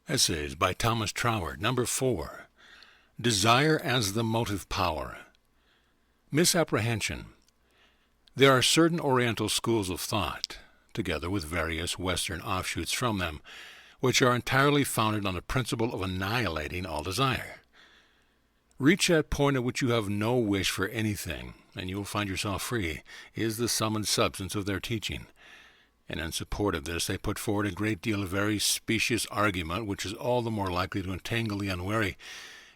Essays by Thomas Troward. Number 4. Desire as the Motive Power. Misapprehension. There are certain Oriental schools of thought, together with various Western offshoots from them, which are entirely founded on the principle of annihilating all desire. Reach that point at which you have no wish for anything, and you will find yourself free, is the sum and substance of their teaching. And in support of this, they put forward a great deal of very specious argument, which is all the more likely to entangle the unwary,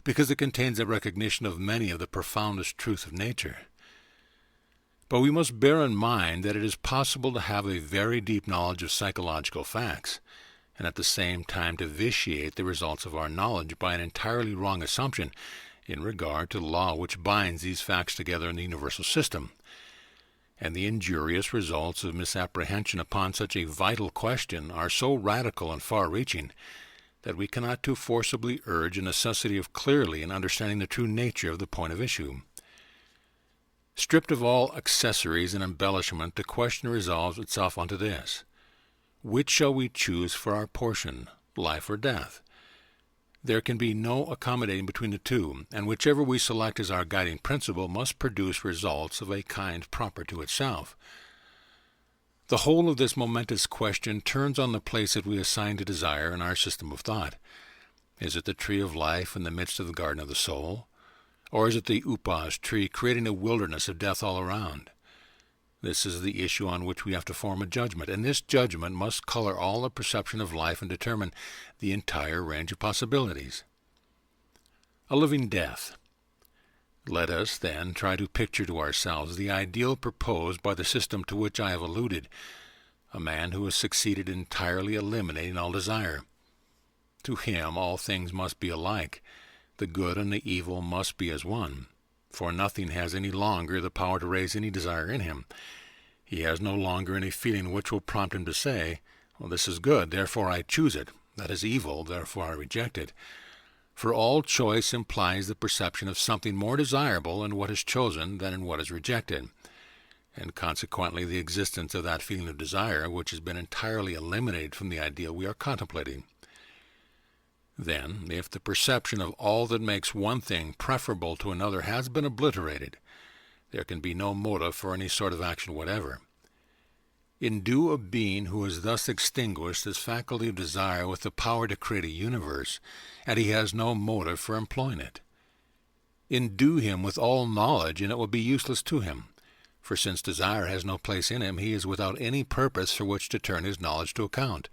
because it contains a recognition of many of the profoundest truths of nature. But we must bear in mind that it is possible to have a very deep knowledge of psychological facts, and at the same time to vitiate the results of our knowledge by an entirely wrong assumption in regard to the law which binds these facts together in the universal system. And the injurious results of misapprehension upon such a vital question are so radical and far-reaching that we cannot too forcibly urge the necessity of clearly and understanding the true nature of the point of issue. Stripped of all accessories and embellishment, the question resolves itself unto this: which shall we choose for our portion, life or death? There can be no accommodating between the two, and whichever we select as our guiding principle must produce results of a kind proper to itself. The whole of this momentous question turns on the place that we assign to desire in our system of thought. Is it the tree of life in the midst of the garden of the soul? Or is it the upas tree creating a wilderness of death all around? This is the issue on which we have to form a judgment, and this judgment must color all the perception of life and determine the entire range of possibilities. A living death. Let us, then, try to picture to ourselves the ideal proposed by the system to which I have alluded, a man who has succeeded in entirely eliminating all desire. To him all things must be alike. The good and the evil must be as one, for nothing has any longer the power to raise any desire in him. He has no longer any feeling which will prompt him to say, "Well, this is good, therefore I choose it. That is evil, therefore I reject it." For all choice implies the perception of something more desirable in what is chosen than in what is rejected, and consequently the existence of that feeling of desire which has been entirely eliminated from the ideal we are contemplating. Then, if the perception of all that makes one thing preferable to another has been obliterated, there can be no motive for any sort of action whatever. Endue a being who has thus extinguished his faculty of desire with the power to create a universe, and he has no motive for employing it. Endue him with all knowledge, and it will be useless to him, for since desire has no place in him, he is without any purpose for which to turn his knowledge to account.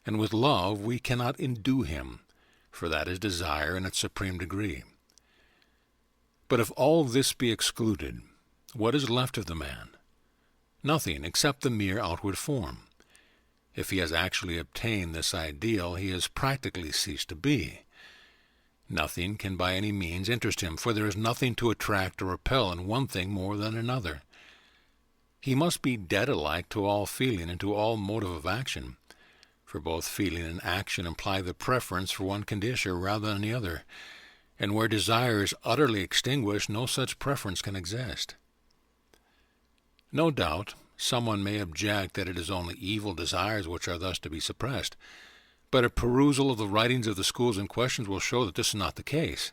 And with love we cannot endue him, for that is desire in its supreme degree. But if all this be excluded, what is left of the man? Nothing except the mere outward form. If he has actually obtained this ideal, he has practically ceased to be. Nothing can by any means interest him, for there is nothing to attract or repel in one thing more than another. He must be dead alike to all feeling and to all motive of action, for both feeling and action imply the preference for one condition rather than the other, and where desire is utterly extinguished, no such preference can exist. No doubt, someone may object that it is only evil desires which are thus to be suppressed, but a perusal of the writings of the schools in question will show that this is not the case.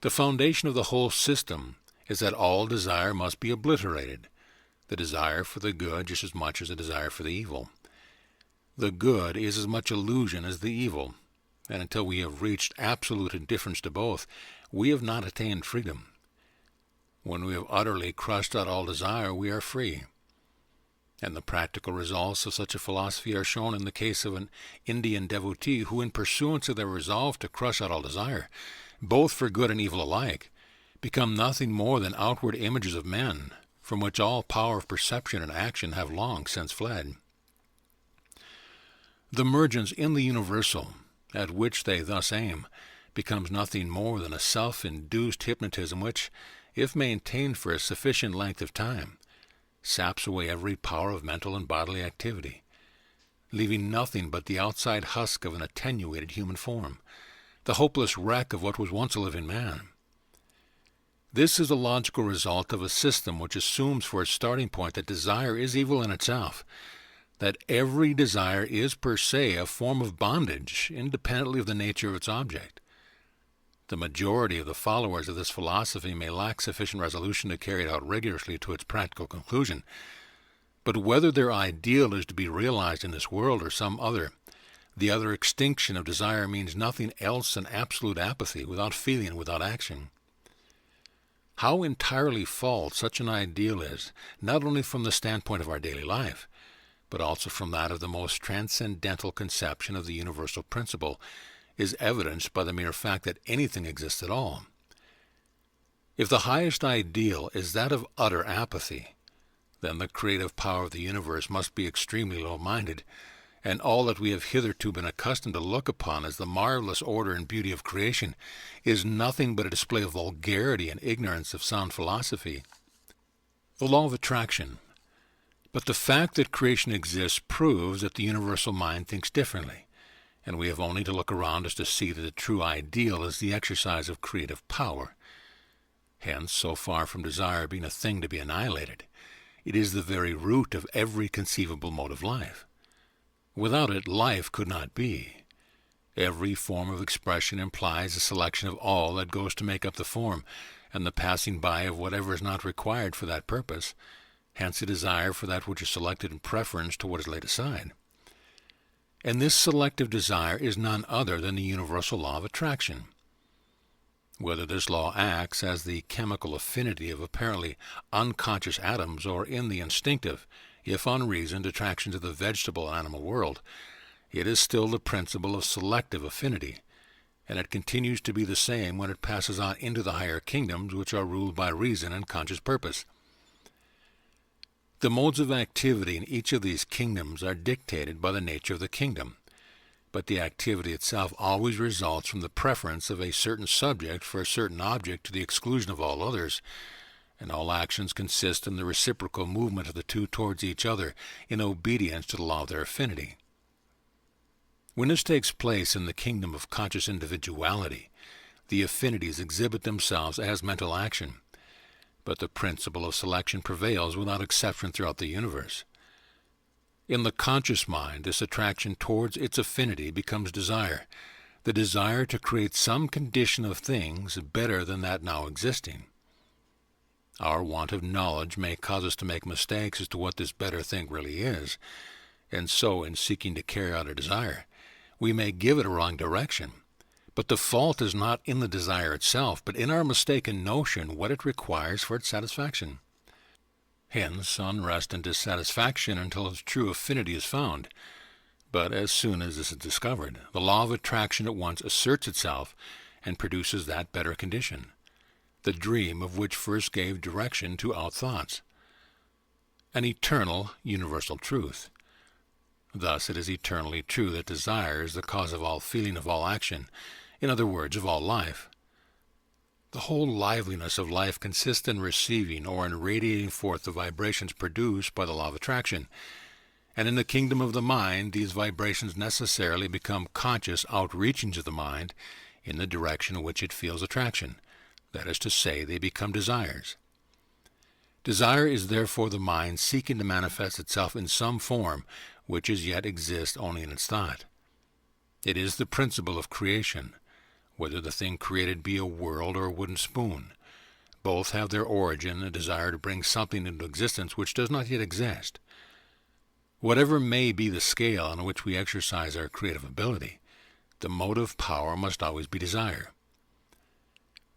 The foundation of the whole system is that all desire must be obliterated, the desire for the good just as much as the desire for the evil. The good is as much illusion as the evil, and until we have reached absolute indifference to both, we have not attained freedom. When we have utterly crushed out all desire, we are free. And the practical results of such a philosophy are shown in the case of an Indian devotee who, in pursuance of their resolve to crush out all desire, both for good and evil alike, become nothing more than outward images of men, from which all power of perception and action have long since fled. The mergence in the universal, at which they thus aim, becomes nothing more than a self-induced hypnotism which, if maintained for a sufficient length of time, saps away every power of mental and bodily activity, leaving nothing but the outside husk of an attenuated human form, the hopeless wreck of what was once a living man. This is the logical result of a system which assumes for its starting point that desire is evil in itself, that every desire is per se a form of bondage, independently of the nature of its object. The majority of the followers of this philosophy may lack sufficient resolution to carry it out rigorously to its practical conclusion, but whether their ideal is to be realized in this world or some other, the utter extinction of desire means nothing else than absolute apathy, without feeling, without action. How entirely false such an ideal is, not only from the standpoint of our daily life, but also from that of the most transcendental conception of the universal principle, is evidenced by the mere fact that anything exists at all. If the highest ideal is that of utter apathy, then the creative power of the universe must be extremely low-minded, and all that we have hitherto been accustomed to look upon as the marvelous order and beauty of creation is nothing but a display of vulgarity and ignorance of sound philosophy. The law of attraction. But the fact that creation exists proves that the universal mind thinks differently, and we have only to look around us to see that the true ideal is the exercise of creative power. Hence, so far from desire being a thing to be annihilated, it is the very root of every conceivable mode of life. Without it, life could not be. Every form of expression implies a selection of all that goes to make up the form, and the passing by of whatever is not required for that purpose, hence a desire for that which is selected in preference to what is laid aside. And this selective desire is none other than the universal law of attraction. Whether this law acts as the chemical affinity of apparently unconscious atoms or in the instinctive, if unreasoned, attractions of the vegetable and animal world, it is still the principle of selective affinity, and it continues to be the same when it passes on into the higher kingdoms which are ruled by reason and conscious purpose. The modes of activity in each of these kingdoms are dictated by the nature of the kingdom, but the activity itself always results from the preference of a certain subject for a certain object to the exclusion of all others, and all actions consist in the reciprocal movement of the two towards each other in obedience to the law of their affinity. When this takes place in the kingdom of conscious individuality, the affinities exhibit themselves as mental action, but the principle of selection prevails without exception throughout the universe. In the conscious mind, this attraction towards its affinity becomes desire, the desire to create some condition of things better than that now existing. Our want of knowledge may cause us to make mistakes as to what this better thing really is, and so in seeking to carry out a desire, we may give it a wrong direction. But the fault is not in the desire itself, but in our mistaken notion what it requires for its satisfaction. Hence, unrest and dissatisfaction until its true affinity is found. But as soon as this is discovered, the law of attraction at once asserts itself and produces that better condition, the dream of which first gave direction to our thoughts, an eternal, universal truth. Thus it is eternally true that desire is the cause of all feeling, of all action, in other words, of all life. The whole liveliness of life consists in receiving or in radiating forth the vibrations produced by the law of attraction, and in the kingdom of the mind these vibrations necessarily become conscious outreachings of the mind in the direction in which it feels attraction. That is to say, they become desires. Desire is therefore the mind seeking to manifest itself in some form which as yet exists only in its thought. It is the principle of creation, whether the thing created be a world or a wooden spoon. Both have their origin in a desire to bring something into existence which does not yet exist. Whatever may be the scale on which we exercise our creative ability, the motive power must always be desire.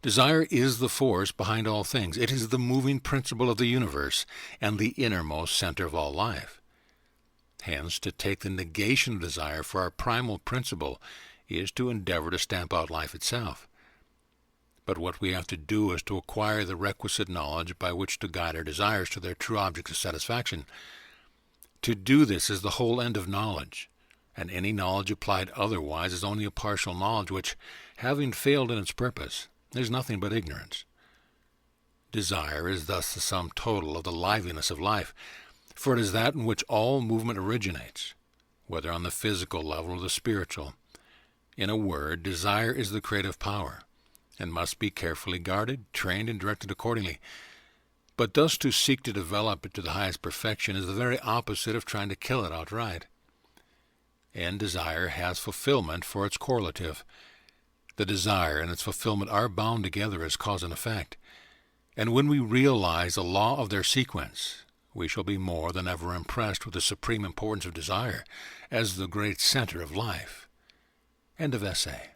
Desire is the force behind all things. It is the moving principle of the universe and the innermost center of all life. Hence, to take the negation of desire for our primal principle is to endeavor to stamp out life itself. But what we have to do is to acquire the requisite knowledge by which to guide our desires to their true objects of satisfaction. To do this is the whole end of knowledge, and any knowledge applied otherwise is only a partial knowledge which, having failed in its purpose, is nothing but ignorance. Desire is thus the sum total of the liveliness of life, for it is that in which all movement originates, whether on the physical level or the spiritual. In a word, desire is the creative power, and must be carefully guarded, trained, and directed accordingly. But thus to seek to develop it to the highest perfection is the very opposite of trying to kill it outright. And desire has fulfillment for its correlative. The desire and its fulfillment are bound together as cause and effect. And when we realize the law of their sequence, we shall be more than ever impressed with the supreme importance of desire as the great center of life. End of essay.